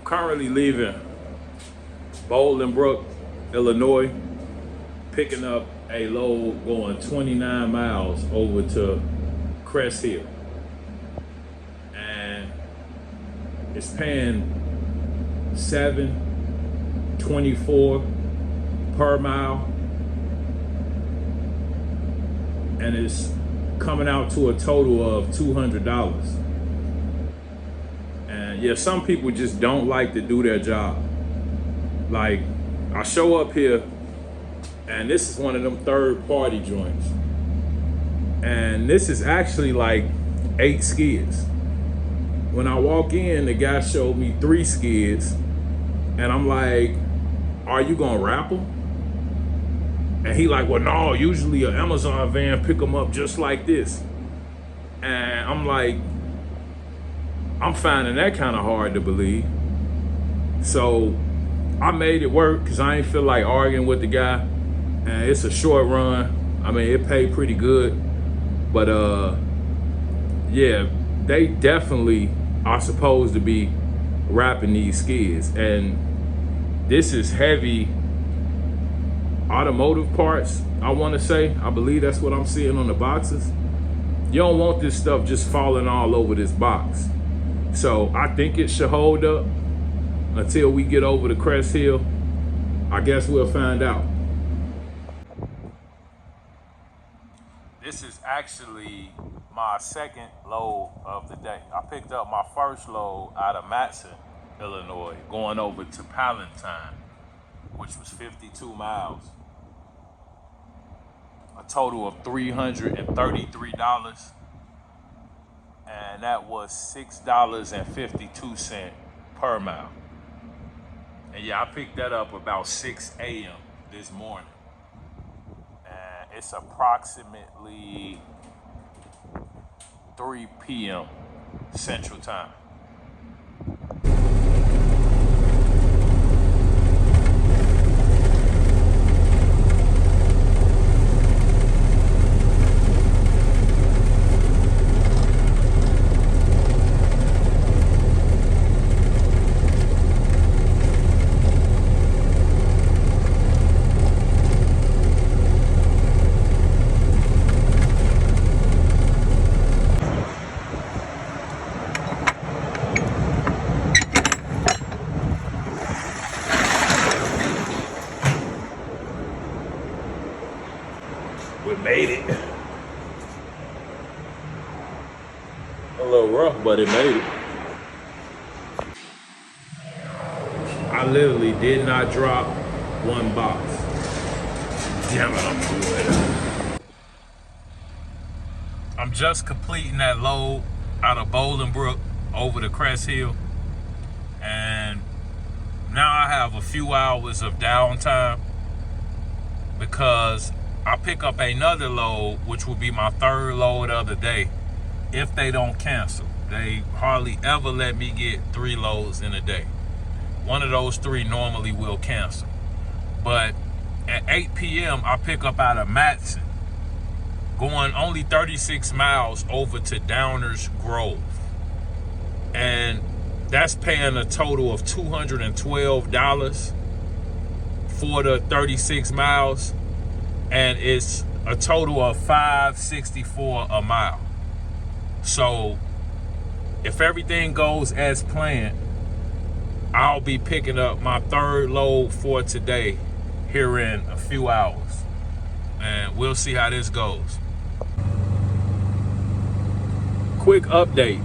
currently leaving Bolingbrook, Illinois, picking up a load going 29 miles over to Crest Hill. And it's paying $7.24 per mile. And it's coming out to a total of $200. And yeah, some people just don't like to do their job. Like, I show up here and this is one of them third party joints. And this is actually like 8 skids. When I walk in, the guy showed me 3 skids. And I'm like, are you gonna wrap them? And he like, well, no, usually an Amazon van pick them up just like this. And I'm like, I'm finding that kind of hard to believe. So I made it work because I ain't feel like arguing with the guy. And it's a short run. I mean, it paid pretty good. But yeah, they definitely are supposed to be wrapping these skids. And this is heavy automotive parts, I want to say. I believe that's what I'm seeing on the boxes. You don't want this stuff just falling all over this box. So I think it should hold up until we get over to Crest Hill. I guess we'll find out. This is actually my second load of the day. I picked up my first load out of Matson, Illinois, going over to Palatine, which was 52 miles. A total of $333. And that was $6.52 per mile. And yeah, I picked that up about 6 a.m. this morning. And it's approximately 3 p.m. Central Time. We made it. A little rough, but it made it. I literally did not drop one box. Damn it, I'm good. I'm just completing that load out of Bolingbrook over to Crest Hill. And now I have a few hours of downtime because I pick up another load, which will be my third load of the day, if they don't cancel. They hardly ever let me get 3 loads in a day. One of those 3 normally will cancel. But at 8 p.m., I pick up out of Matson, going only 36 miles over to Downers Grove. And that's paying a total of $212 for the 36 miles. And it's a total of $564 a mile. So if everything goes as planned, I'll be picking up my third load for today here in a few hours. And we'll see how this goes. Quick update.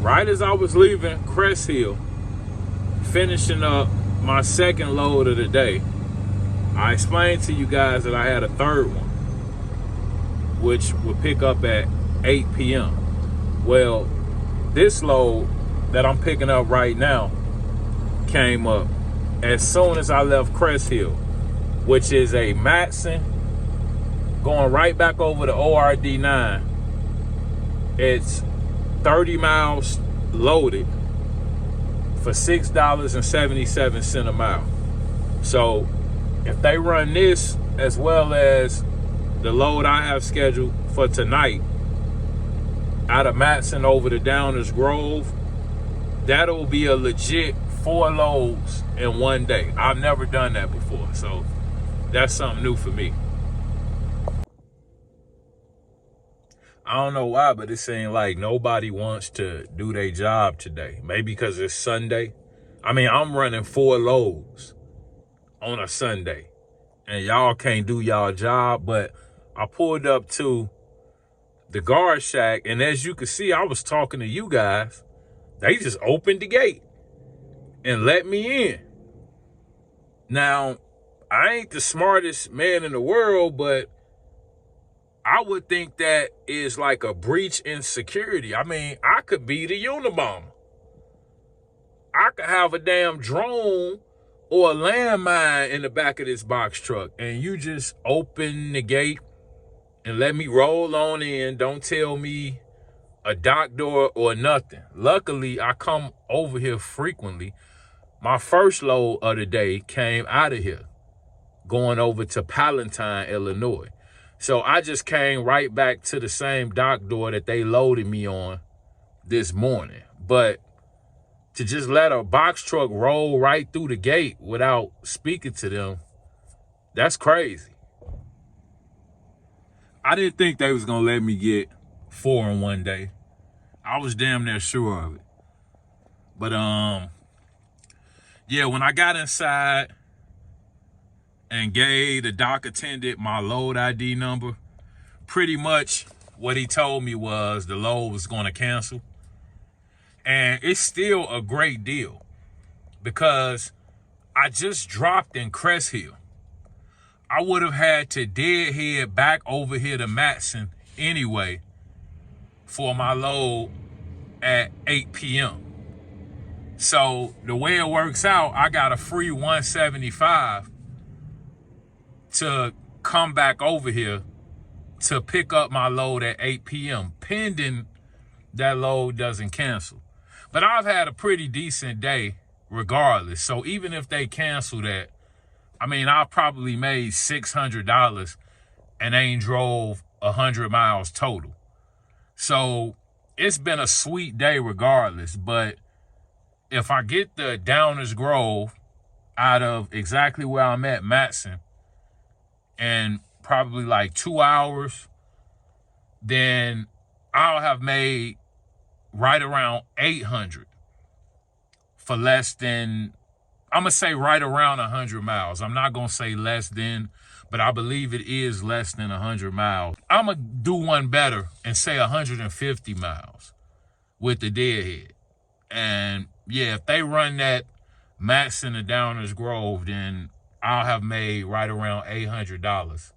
Right as I was leaving Crest Hill, finishing up my second load of the day, I explained to you guys that I had a third one, which would pick up at 8 p.m. Well, this load that I'm picking up right now came up as soon as I left Crest Hill, which is a Matson going right back over to ORD9. It's 30 miles loaded for $6.77 a mile. So if they run this as well as the load I have scheduled for tonight out of Matson over to Downers Grove, that'll be a legit 4 loads in one day. I've never done that before, so that's something new for me. I don't know why, but it seems like nobody wants to do their job today. Maybe because it's Sunday. I mean, I'm running 4 loads on a Sunday, and y'all can't do y'all job. But I pulled up to the guard shack, and as you can see, I was talking to you guys. They just opened the gate and let me in. Now, I ain't the smartest man in the world, but I would think that is like a breach in security. I mean, I could be the Unabomber. I could have a damn drone or a landmine in the back of this box truck, and you just open the gate and let me roll on in. Don't tell me a dock door or nothing. Luckily, I come over here frequently. My first load of the day came out of here, going over to Palatine, Illinois. So I just came right back to the same dock door that they loaded me on this morning. But to just let a box truck roll right through the gate without speaking to them, that's crazy. I didn't think they was gonna let me get 4 in one day. I was damn near sure of it. But yeah, when I got inside and gave the dock attendant my load ID number, pretty much what he told me was the load was gonna cancel. And it's still a great deal because I just dropped in Crest Hill. I would have had to deadhead back over here to Matson anyway for my load at 8 p.m. So the way it works out, I got a free 175 to come back over here to pick up my load at 8 p.m. pending that load doesn't cancel. But I've had a pretty decent day regardless. So even if they cancel that, I mean, I probably made $600 and ain't drove 100 miles total. So it's been a sweet day regardless. But if I get the Downers Grove out of exactly where I'm at, Matson, in probably like 2 hours, then I'll have made right around 800 for less than, I'm going to say right around 100 miles. I'm not going to say less than, but I believe it is less than 100 miles. I'm going to do one better and say 150 miles with the deadhead. And yeah, if they run that Matson to Downers Grove, then I'll have made right around $800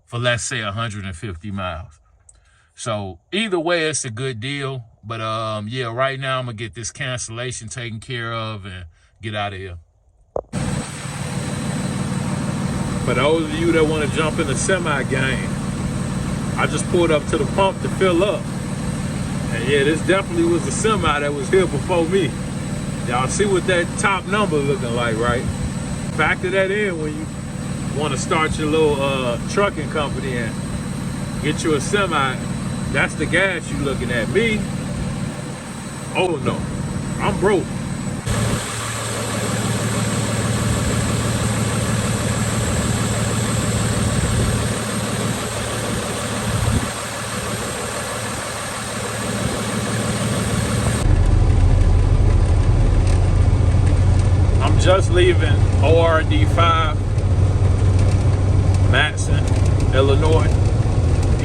for, let's say, 150 miles. So either way, it's a good deal. But yeah, right now I'm gonna get this cancellation taken care of and get out of here. For those of you that want to jump in the semi game, I just pulled up to the pump to fill up. And yeah, this definitely was a semi that was here before me. Y'all see what that top number looking like, right? Factor that in when you want to start your little trucking company and get you a semi. That's the gas you looking at. Me, oh no, I'm broke. I'm just leaving ORD 5, Matson, Illinois,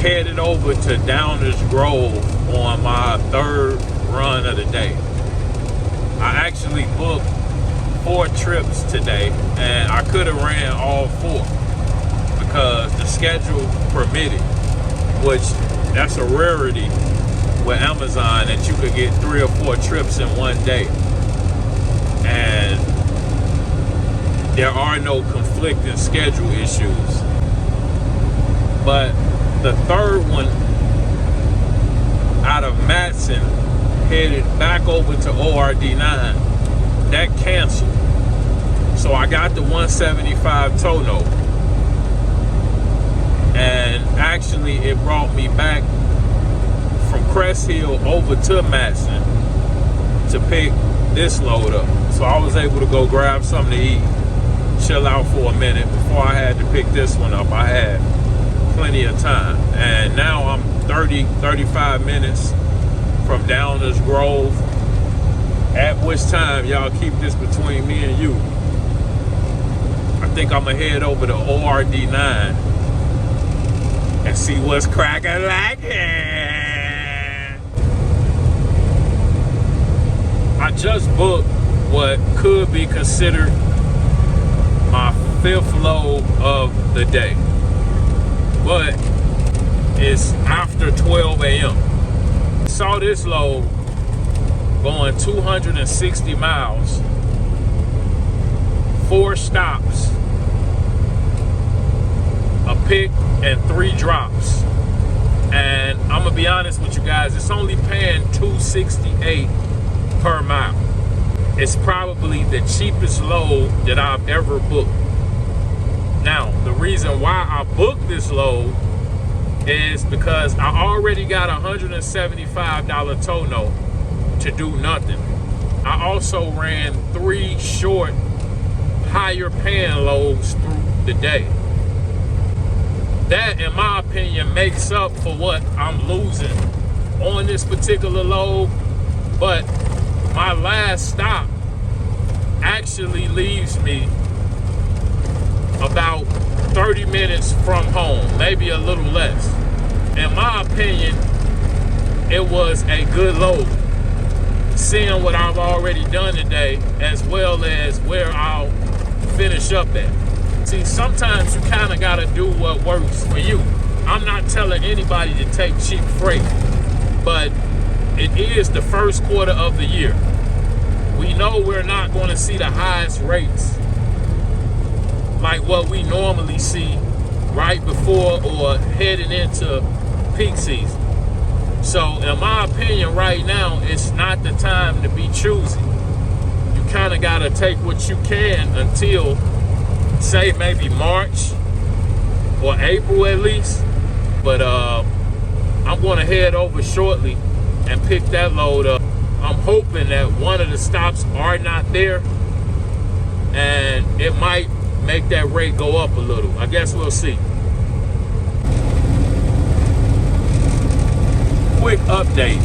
headed over to Downers Grove on my 3rd run of the day. I actually booked 4 trips today, and I could have ran all 4 because the schedule permitted, which that's a rarity with Amazon that you could get 3 or 4 trips in one day. And there are no conflicting schedule issues. But the 3rd one out of Matson headed back over to ORD 9, that canceled. So I got the 175 tono, and actually it brought me back from Crest Hill over to Matson to pick this load up. So I was able to go grab something to eat, chill out for a minute before I had to pick this one up. I had plenty of time. And now I'm 35 minutes from Downers Grove, at which time, y'all keep this between me and you, I think I'm gonna head over to ORD9 and see what's cracking like it. I just booked what could be considered my 5th load of the day, but it's after 12 a.m. Saw this load going 260 miles, 4 stops, a pick and 3 drops. And I'm gonna be honest with you guys, it's only paying $268 per mile. It's probably the cheapest load that I've ever booked. Now, the reason why I booked this load is because I already got a $175 tow note to do nothing. I also ran 3 short, higher paying loads through the day. That, in my opinion, makes up for what I'm losing on this particular load. But my last stop actually leaves me about 30 minutes from home, maybe a little less. In my opinion, it was a good load, seeing what I've already done today, as well as where I'll finish up at. See, sometimes you kind of got to do what works for you. I'm not telling anybody to take cheap freight, but it is the first quarter of the year. We know we're not going to see the highest rates like what we normally see right before or heading into peak season. So in my opinion, right now, it's not the time to be choosy. You kind of got to take what you can until, say, maybe March or April at least. But I'm going to head over shortly and pick that load up. I'm hoping that one of the stops are not there, and it might make that rate go up a little. I guess we'll see. Quick update.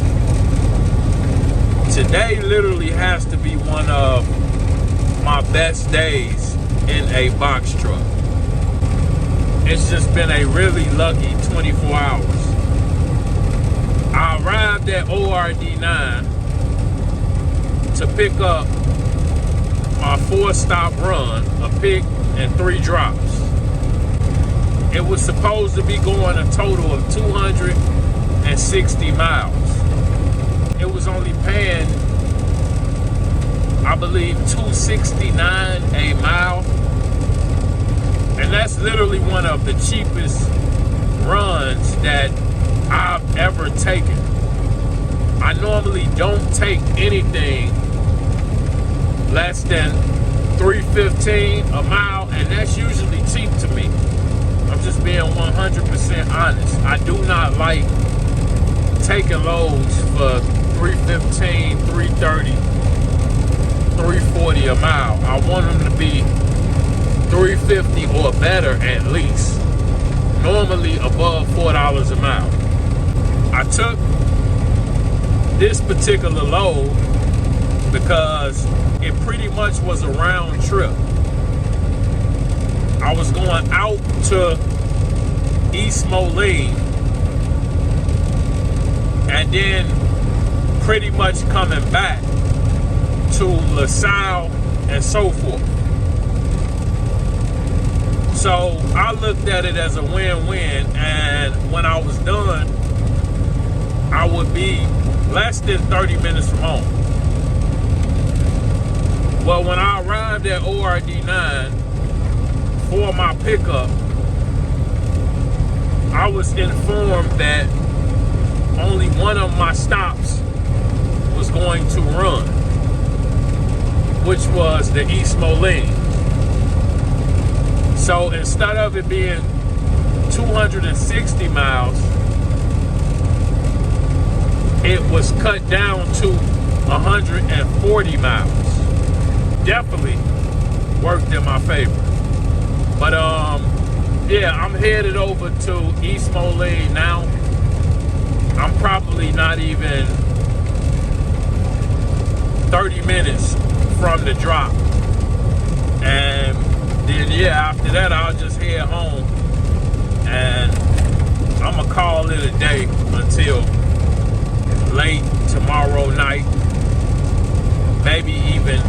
Today literally has to be one of my best days in a box truck. It's just been a really lucky 24 hours. I arrived at ORD9 to pick up my 4-stop run, a pick and 3 drops. It was supposed to be going a total of 260 miles. It was only paying, I believe, $269 a mile. And that's literally one of the cheapest runs that I've ever taken. I normally don't take anything less than $3.15 a mile, and that's usually cheap to me. I'm just being 100% honest. I do not like taking loads for $3.15, $3.30, $3.40 a mile. I want them to be $3.50 or better at least. Normally above $4 a mile. I took this particular load because it pretty much was a round trip. I was going out to East Moline and then pretty much coming back to LaSalle and so forth. So I looked at it as a win-win, and when I was done, I would be less than 30 minutes from home. Well, when I arrived at ORD9 for my pickup, I was informed that only one of my stops was going to run, which was the East Moline. So instead of it being 260 miles, it was cut down to 140 miles. Definitely worked in my favor. But yeah, I'm headed over to East Moline now. I'm probably not even 30 minutes from the drop. And then yeah, after that I'll just head home and I'm gonna call it a day until late tomorrow night, maybe even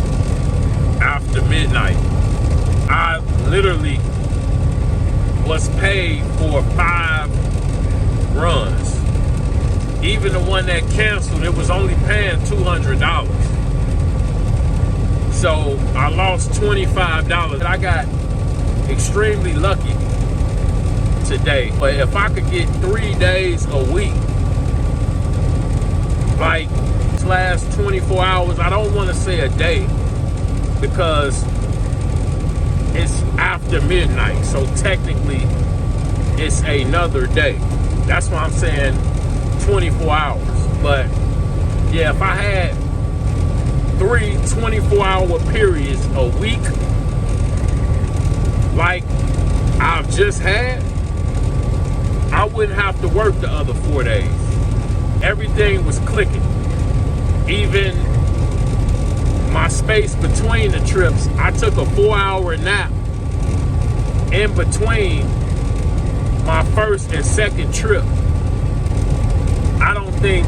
after midnight. I literally was paid for 5 runs. Even the one that canceled, it was only paying $200. So I lost $25. I got extremely lucky today. But if I could get 3 days a week, like this last 24 hours, I don't want to say a day because it's after midnight. So technically it's another day. That's why I'm saying 24 hours. But yeah, if I had 3 24-hour periods a week like I've just had, I wouldn't have to work the other 4 days. Everything was clicking. Even my space between the trips, I took a 4-hour nap in between my first and second trip. I don't think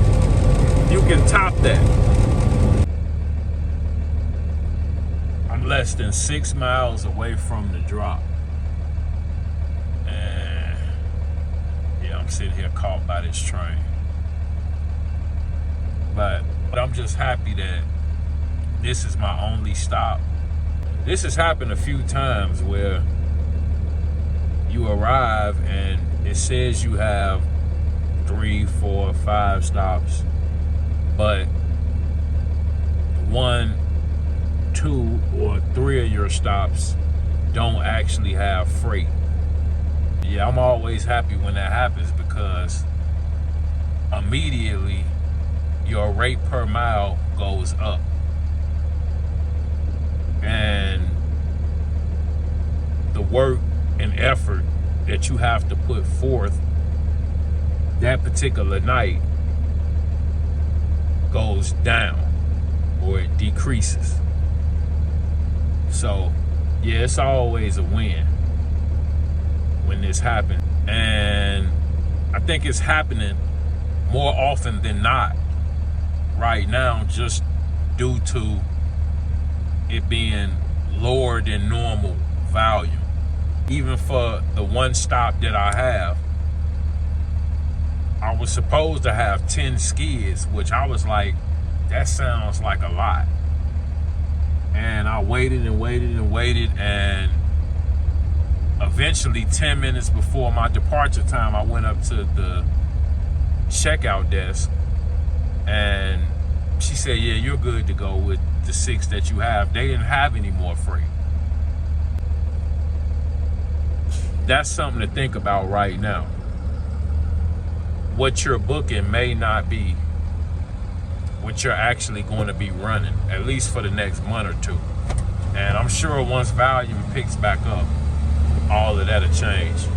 you can top that. I'm less than 6 miles away from the drop. And yeah, I'm sitting here caught by this train. But I'm just happy that this is my only stop. This has happened a few times where you arrive and it says you have 3, 4, 5 stops, but 1, 2, or 3 of your stops don't actually have freight. Yeah, I'm always happy when that happens because immediately your rate per mile goes up. And the work and effort that you have to put forth that particular night goes down or it decreases. So yeah, it's always a win when this happens. And I think it's happening more often than not right now, just due to it being lower than normal volume. Even for the one stop that I have, I was supposed to have 10 skids, which I was like, that sounds like a lot. And I waited and waited and waited, and eventually 10 minutes before my departure time, I went up to the checkout desk and she said, yeah, you're good to go with the 6 that you have. They didn't have any more freight. That's something to think about right now. What you're booking may not be what you're actually going to be running, at least for the next month or 2. And I'm sure once volume picks back up, all of that'll change.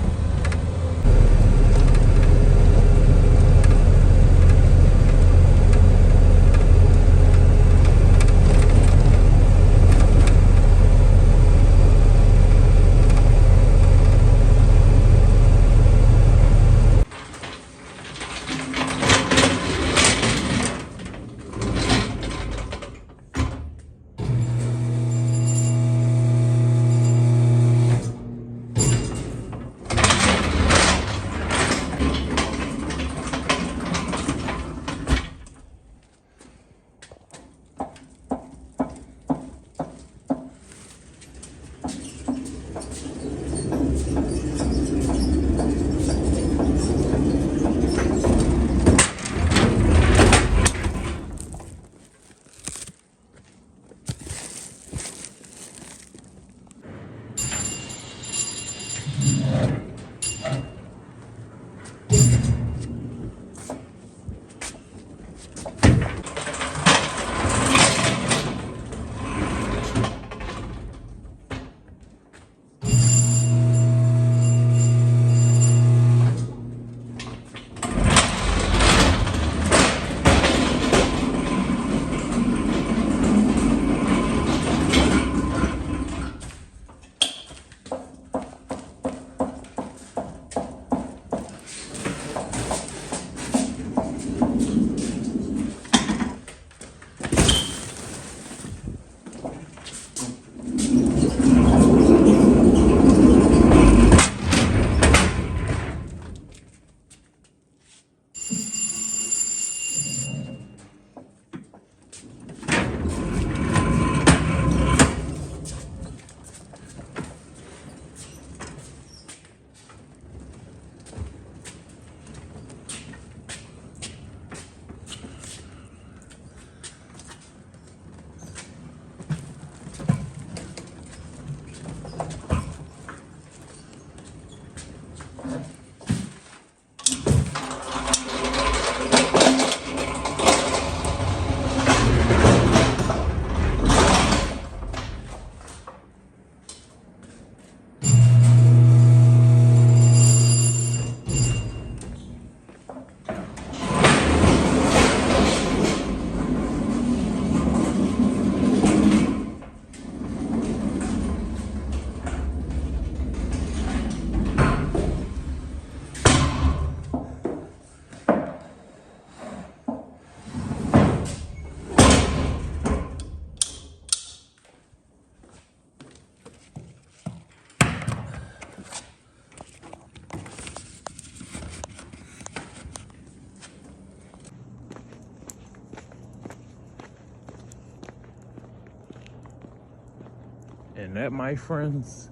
And that, my friends,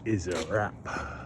is a wrap.